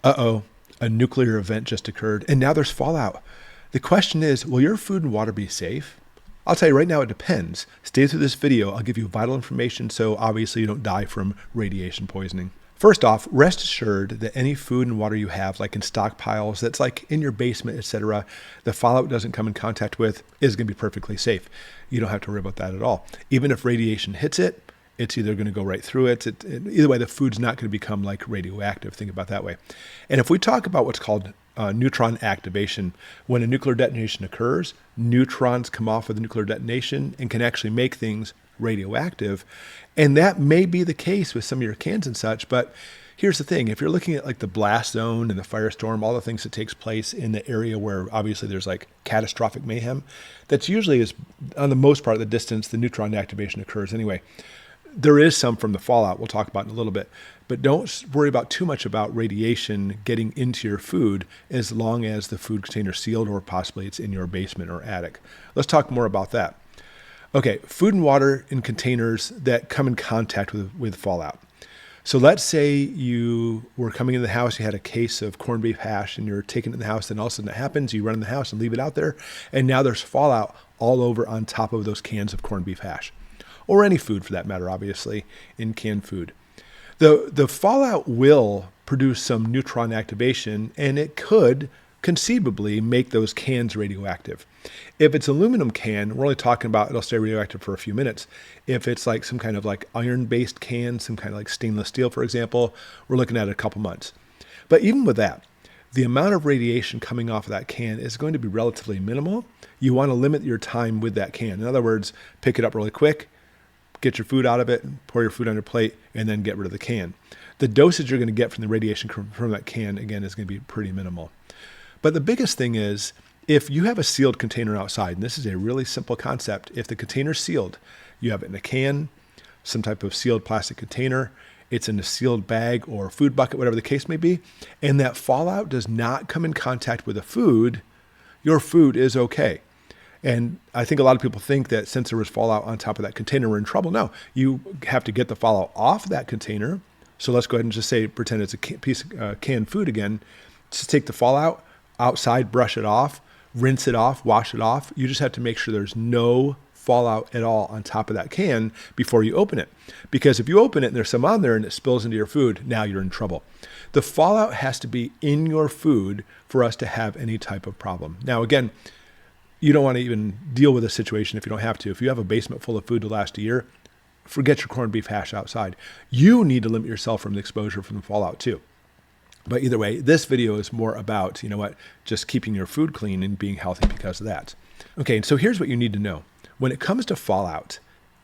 Uh-oh, a nuclear event just occurred, and now there's fallout. The question is, will your food and water be safe? I'll tell you right now, it depends. Stay through this video. I'll give you vital information so obviously you don't die from radiation poisoning. First off, rest assured that any food and water you have, like in stockpiles, that's like in your basement, etc., the fallout doesn't come in contact with is going to be perfectly safe. You don't have to worry about that at all. Even if radiation hits it, it's either going to go right through it. Either way, the food's not going to become like radioactive. Think about it that way. And if we talk about what's called neutron activation, when a nuclear detonation occurs, neutrons come off of the nuclear detonation and can actually make things radioactive. And that may be the case with some of your cans and such, but here's the thing. If you're looking at like the blast zone and the firestorm, all the things that takes place in the area where obviously there's like catastrophic mayhem, that's usually is on the most part of the distance, the neutron activation occurs anyway. There is some from the fallout we'll talk about in a little bit, but don't worry about too much about radiation getting into your food as long as the food container is sealed or possibly it's in your basement or attic. Let's talk more about that. Okay, food and water in containers that come in contact with fallout. So let's say you were coming in the house, you had a case of corned beef hash and you're taking it in the house, and all of a sudden it happens, you run in the house and leave it out there, and now there's fallout all over on top of those cans of corned beef hash. Or any food for that matter, obviously, in canned food. The fallout will produce some neutron activation, and it could conceivably make those cans radioactive. If it's aluminum can, we're only talking about it'll stay radioactive for a few minutes. If it's like some kind of like iron-based can, some kind of like stainless steel, for example, we're looking at a couple months. But even with that, the amount of radiation coming off of that can is going to be relatively minimal. You want to limit your time with that can. In other words, pick it up really quick, get your food out of it, pour your food on your plate, and then get rid of the can. The dosage you're going to get from the radiation from that can, again, is going to be pretty minimal. But the biggest thing is, if you have a sealed container outside, and this is a really simple concept, if the container's sealed, you have it in a can, some type of sealed plastic container, it's in a sealed bag or food bucket, whatever the case may be, and that fallout does not come in contact with the food, your food is okay. And I think a lot of people think that since there was fallout on top of that container, we're in trouble. No, you have to get the fallout off that container. So let's go ahead and just say, pretend it's a piece of canned food again. Just take the fallout outside, brush it off, rinse it off, wash it off. You just have to make sure there's no fallout at all on top of that can before you open it. Because if you open it and there's some on there and it spills into your food, now you're in trouble. The fallout has to be in your food for us to have any type of problem. Now, again, you don't want to even deal with a situation if you don't have to. If you have a basement full of food to last a year, forget your corned beef hash outside. You need to limit yourself from the exposure from the fallout too. But either way, this video is more about, just keeping your food clean and being healthy because of that. Okay, so here's what you need to know. When it comes to fallout,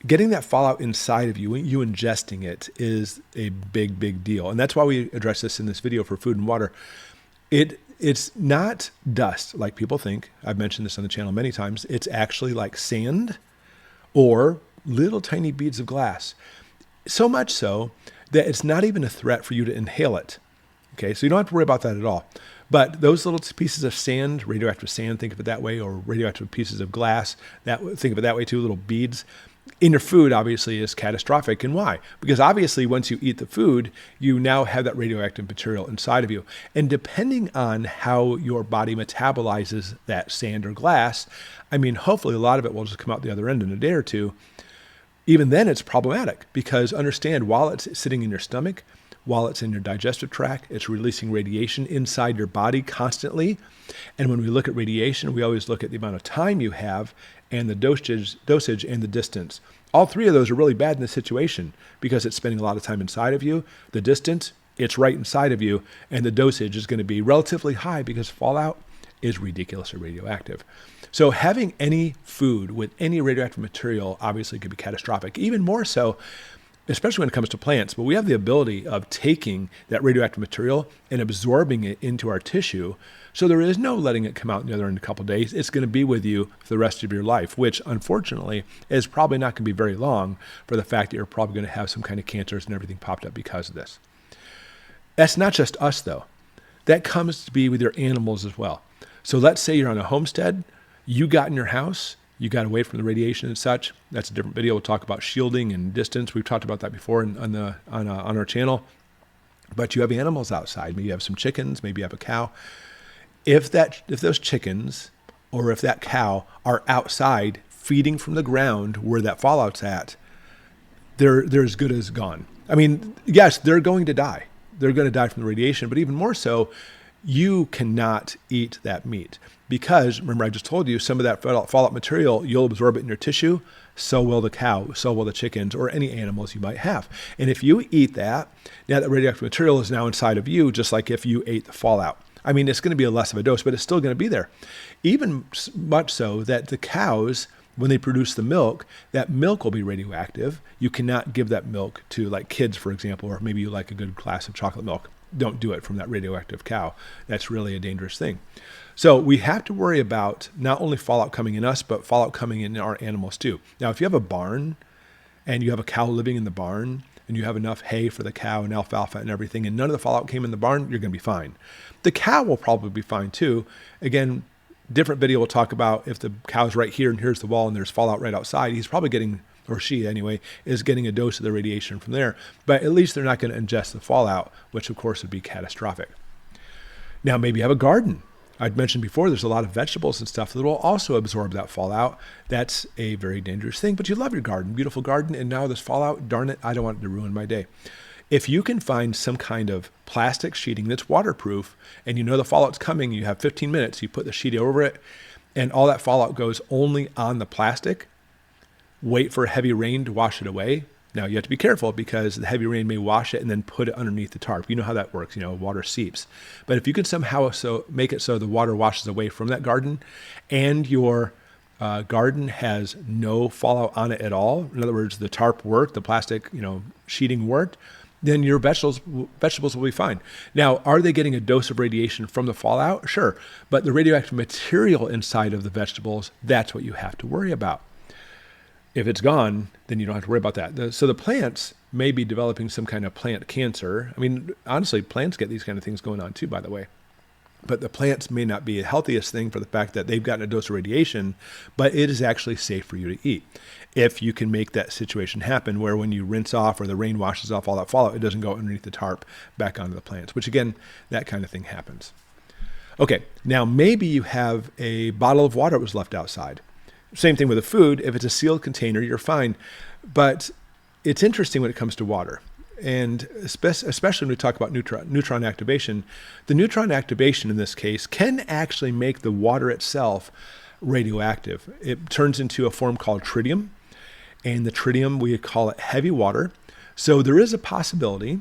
getting that fallout inside of you, you ingesting it, is a big, big deal. And that's why we address this in this video for food and water. It's not dust like people think. I've mentioned this on the channel many times. It's actually like sand or little tiny beads of glass. So much so that it's not even a threat for you to inhale it. Okay, so you don't have to worry about that at all. But those little pieces of sand, radioactive sand, think of it that way, or radioactive pieces of glass, think of it that way too, little beads, in your food obviously is catastrophic. And why? Because obviously once you eat the food, you now have that radioactive material inside of you. And depending on how your body metabolizes that sand or glass, hopefully a lot of it will just come out the other end in a day or two. Even then it's problematic, because understand, while it's sitting in your stomach, while it's in your digestive tract, it's releasing radiation inside your body constantly. And when we look at radiation, we always look at the amount of time you have and the dosage and the distance. All three of those are really bad in this situation because it's spending a lot of time inside of you. The distance, it's right inside of you, and the dosage is going to be relatively high because fallout is ridiculously radioactive. So having any food with any radioactive material obviously could be catastrophic, even more so, especially when it comes to plants. But we have the ability of taking that radioactive material and absorbing it into our tissue. So there is no letting it come out the other end in a couple of days. It's going to be with you for the rest of your life, which unfortunately is probably not going to be very long, for the fact that you're probably going to have some kind of cancers and everything popped up because of this. That's not just us though. That comes to be with your animals as well. So let's say you're on a homestead, you got in your house, you got away from the radiation and such. That's a different video. We'll talk about shielding and distance. We've talked about that before on our channel. but you have animals outside. Maybe you have some chickens, maybe you have a cow. If those chickens or if that cow are outside feeding from the ground where that fallout's at, they're as good as gone. I mean, yes, they're going to die. They're going to die from the radiation, but even more so, you cannot eat that meat because, remember, I just told you, some of that fallout material, you'll absorb it in your tissue. So will the cow, so will the chickens, or any animals you might have. And if you eat that, now that radioactive material is now inside of you, just like if you ate the fallout. I mean, it's going to be a less of a dose, but it's still going to be there. Even much so that the cows, when they produce the milk, that milk will be radioactive. You cannot give that milk to like kids, for example, or maybe you like a good glass of chocolate milk. Don't do it from that radioactive cow. That's really a dangerous thing. So we have to worry about not only fallout coming in us, but fallout coming in our animals too. Now, if you have a barn and you have a cow living in the barn and you have enough hay for the cow and alfalfa and everything, and none of the fallout came in the barn, you're going to be fine. The cow will probably be fine too. Again, different video will talk about if the cow's right here and here's the wall and there's fallout right outside, he's probably getting, or she anyway, is getting a dose of the radiation from there. But at least they're not going to ingest the fallout, which of course would be catastrophic. Now, maybe you have a garden. I'd mentioned before, there's a lot of vegetables and stuff that will also absorb that fallout. That's a very dangerous thing, but you love your garden, beautiful garden, and now this fallout, darn it, I don't want it to ruin my day. If you can find some kind of plastic sheeting that's waterproof and you know the fallout's coming, you have 15 minutes, you put the sheet over it, and all that fallout goes only on the plastic, wait for a heavy rain to wash it away. Now, you have to be careful because the heavy rain may wash it and then put it underneath the tarp. You know how that works, water seeps. But if you could somehow make it so the water washes away from that garden and your garden has no fallout on it at all, in other words, the tarp worked, the plastic sheeting worked, then your vegetables will be fine. Now, are they getting a dose of radiation from the fallout? Sure. But the radioactive material inside of the vegetables, that's what you have to worry about. If it's gone, then you don't have to worry about that. So the plants may be developing some kind of plant cancer. I mean, honestly, plants get these kind of things going on too, by the way. But the plants may not be the healthiest thing for the fact that they've gotten a dose of radiation, but it is actually safe for you to eat. If you can make that situation happen where when you rinse off or the rain washes off all that fallout, it doesn't go underneath the tarp back onto the plants, which again, that kind of thing happens. Okay, now maybe you have a bottle of water that was left outside. Same thing with the food. If it's a sealed container, you're fine. But it's interesting when it comes to water. And especially when we talk about neutron activation, the neutron activation in this case can actually make the water itself radioactive. It turns into a form called tritium. And the tritium, we call it heavy water. So there is a possibility,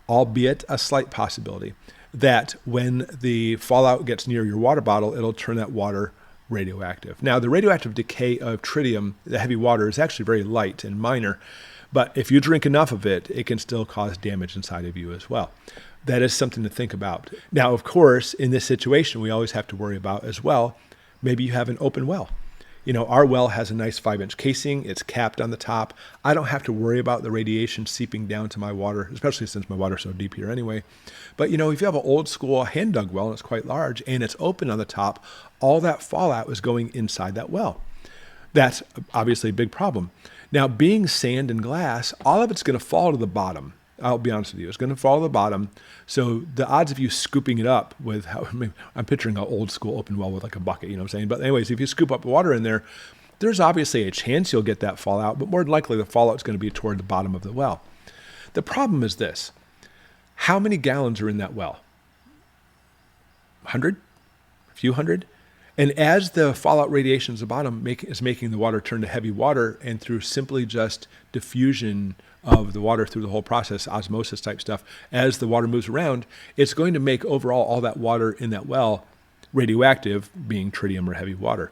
albeit a slight possibility, that when the fallout gets near your water bottle, it'll turn that water radioactive. Now, the radioactive decay of tritium, the heavy water, is actually very light and minor, but if you drink enough of it, it can still cause damage inside of you as well. That is something to think about. Now, of course, in this situation, we always have to worry about as well, maybe you have an open well. Our well has a nice 5-inch casing. It's capped on the top. I don't have to worry about the radiation seeping down to my water, especially since my water's so deep here anyway. But, if you have an old school hand dug well and it's quite large and it's open on the top, all that fallout is going inside that well. That's obviously a big problem. Now, being sand and glass, all of it's going to fall to the bottom. I'll be honest with you. It's going to fall to the bottom. So the odds of you scooping it up with, I'm picturing an old school open well with like a bucket, you know what I'm saying? But anyways, if you scoop up water in there, there's obviously a chance you'll get that fallout, but more than likely the fallout's going to be toward the bottom of the well. The problem is this. How many gallons are in that well? 100? A few hundred? And as the fallout radiation at the bottom is making the water turn to heavy water, and through simply just diffusion of the water through the whole process, osmosis type stuff, as the water moves around, it's going to make overall all that water in that well radioactive, being tritium or heavy water.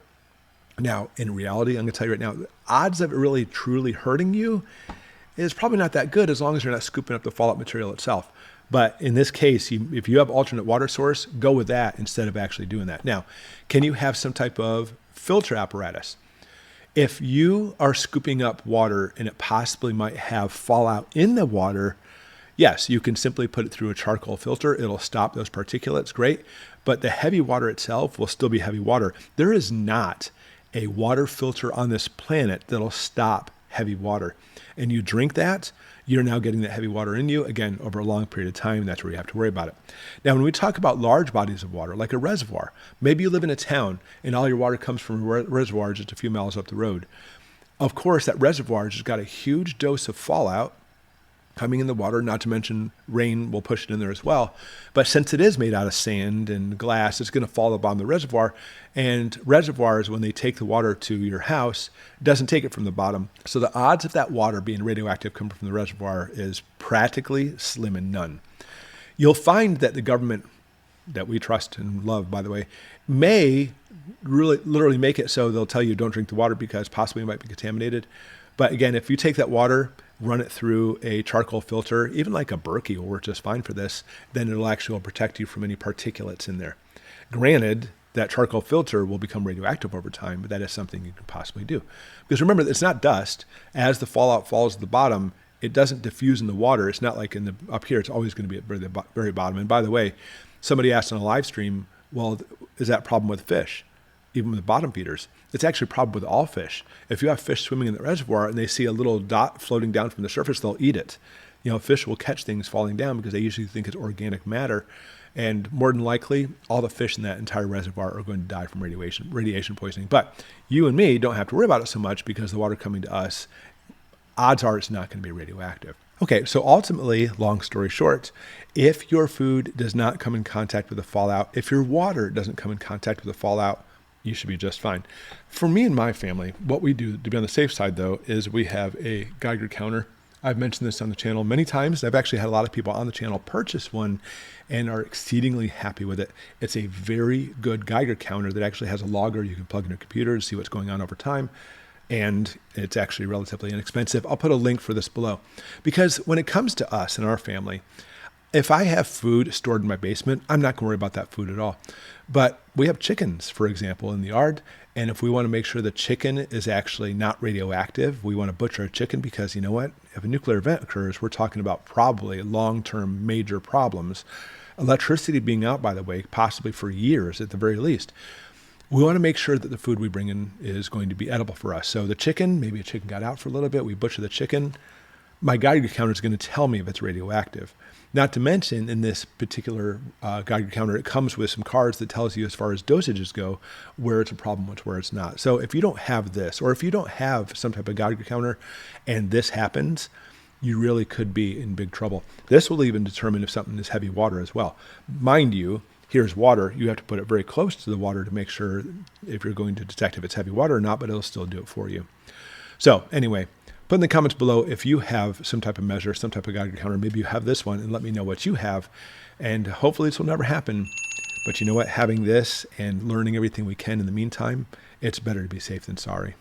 Now, in reality, I'm going to tell you right now, the odds of it really truly hurting you is probably not that good as long as you're not scooping up the fallout material itself. But in this case, if you have alternate water source, go with that instead of actually doing that. Now, can you have some type of filter apparatus? If you are scooping up water and it possibly might have fallout in the water, yes, you can simply put it through a charcoal filter. It'll stop those particulates, great. But the heavy water itself will still be heavy water. There is not a water filter on this planet that'll stop heavy water. And you drink that, you're now getting that heavy water in you, again, over a long period of time. That's where you have to worry about it. Now, when we talk about large bodies of water, like a reservoir, maybe you live in a town and all your water comes from a reservoir just a few miles up the road. Of course, that reservoir just got a huge dose of fallout coming in the water, not to mention rain will push it in there as well. But since it is made out of sand and glass, it's going to fall upon the reservoir. And reservoirs, when they take the water to your house, doesn't take it from the bottom. So the odds of that water being radioactive coming from the reservoir is practically slim and none. You'll find that the government, that we trust and love, by the way, may really literally make it so they'll tell you don't drink the water because possibly it might be contaminated. But again, if you take that water, run it through a charcoal filter, even like a Berkey will work just fine for this, then it'll actually protect you from any particulates in there. Granted, that charcoal filter will become radioactive over time, but that is something you can possibly do. Because remember, it's not dust. As the fallout falls to the bottom, it doesn't diffuse in the water. It's not like up here, it's always going to be at the very bottom. And by the way, somebody asked on a live stream, well, is that a problem with fish? Even with bottom feeders, it's actually a problem with all fish. If you have fish swimming in the reservoir and they see a little dot floating down from the surface, they'll eat it. Fish will catch things falling down because they usually think it's organic matter. And more than likely, all the fish in that entire reservoir are going to die from radiation poisoning. But you and me don't have to worry about it so much because the water coming to us, odds are it's not going to be radioactive. Okay, so ultimately, long story short, if your food does not come in contact with the fallout, if your water doesn't come in contact with the fallout, you should be just fine. For me and my family, what we do to be on the safe side, though, is we have a Geiger counter. I've mentioned this on the channel many times. I've actually had a lot of people on the channel purchase one and are exceedingly happy with it. It's a very good Geiger counter that actually has a logger you can plug in your computer to see what's going on over time. And it's actually relatively inexpensive. I'll put a link for this below. Because when it comes to us and our family, if I have food stored in my basement, I'm not going to worry about that food at all. But we have chickens, for example, in the yard. And if we want to make sure the chicken is actually not radioactive, we want to butcher a chicken because, you know what? If a nuclear event occurs, we're talking about probably long-term major problems. Electricity being out, by the way, possibly for years at the very least. We want to make sure that the food we bring in is going to be edible for us. So the chicken, maybe a chicken got out for a little bit, we butcher the chicken. My Geiger counter is going to tell me if it's radioactive. Not to mention, in this particular Geiger counter, it comes with some cards that tells you as far as dosages go, where it's a problem and where it's not. So if you don't have this, or if you don't have some type of Geiger counter and this happens, you really could be in big trouble. This will even determine if something is heavy water as well. Mind you, here's water. You have to put it very close to the water to make sure if you're going to detect if it's heavy water or not, but it'll still do it for you. So anyway, put in the comments below if you have some type of measure, some type of Geiger counter. Maybe you have this one, and let me know what you have. And hopefully this will never happen. But you know what? Having this and learning everything we can in the meantime, it's better to be safe than sorry.